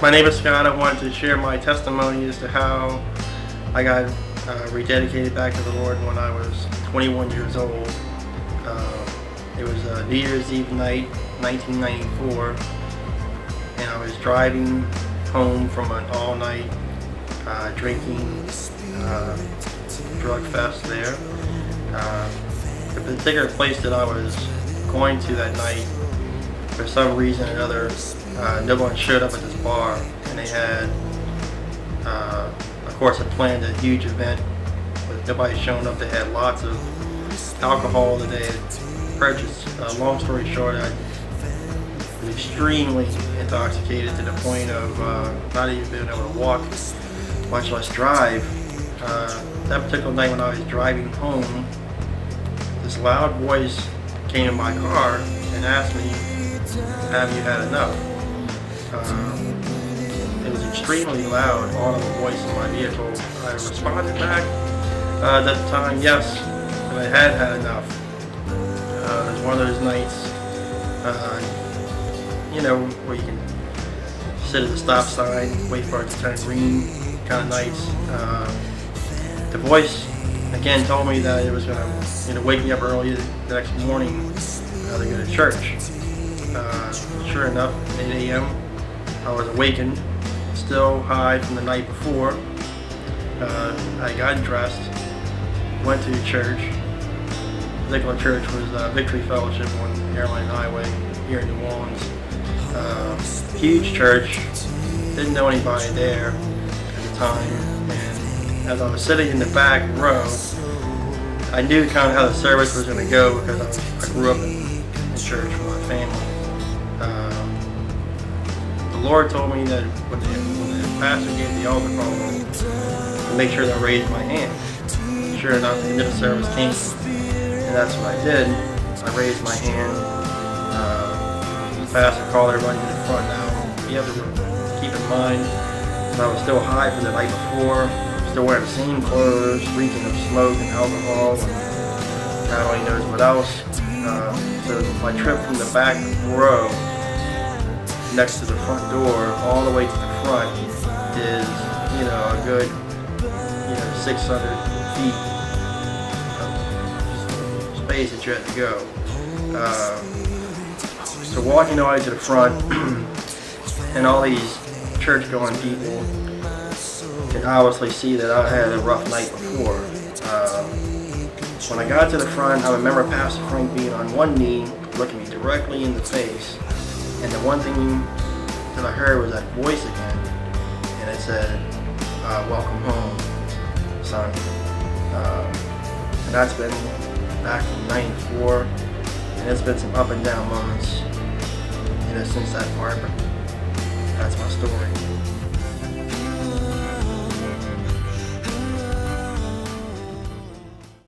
My name is Scott. I wanted to share my testimony as to how I got rededicated back to the Lord when I was 21 years old. It was New Year's Eve night, 1994, and I was driving home from an all-night drinking drug fest there. The particular place that I was going to that night, for some reason or another, no one showed up at this bar, and they had, of course, had planned a huge event, but nobody showing up. They had lots of alcohol that they had purchased. Long story short, I was extremely intoxicated to the point of not even being able to walk, much less drive. That particular night when I was driving home, this loud voice came in my car and asked me, "Have you had enough?" It was extremely loud, audible voice in my vehicle. I responded back at the time, yes, and I had enough. It was one of those nights, where you can sit at the stop sign, wait for it to turn green, kind of nights. The voice again told me that it was going to wake me up early the next morning to go to church. Sure enough, 8 a.m. I was awakened, still high from the night before. I got dressed, went to church. The particular church was Victory Fellowship on Airline Highway here in New Orleans. Huge church, didn't know anybody there at the time, and as I was sitting in the back row, I knew kind of how the service was going to go because I grew up in church with my family. The Lord told me that when the pastor gave the altar call, to make sure that I raised my hand. Sure enough, the end of the service came, and that's what I did. I raised my hand. The pastor called everybody to the front. Now, you have to keep in mind that I was still high from the night before, still wearing the same clothes, reeking of smoke and alcohol, and God only knows what else. So my trip from the back row next to the front door all the way to the front is, a good, 600 feet of space that you have to go. So walking all the way to the front, and all these church-going people can obviously see that I had a rough night before. When I got to the front, I remember Pastor Frank being on one knee, looking me directly in the face, and the one thing that I heard was that voice again, and it said, "Welcome home, son." And that's been back from '94, and it's been some up and down moments, since that part, but that's my story.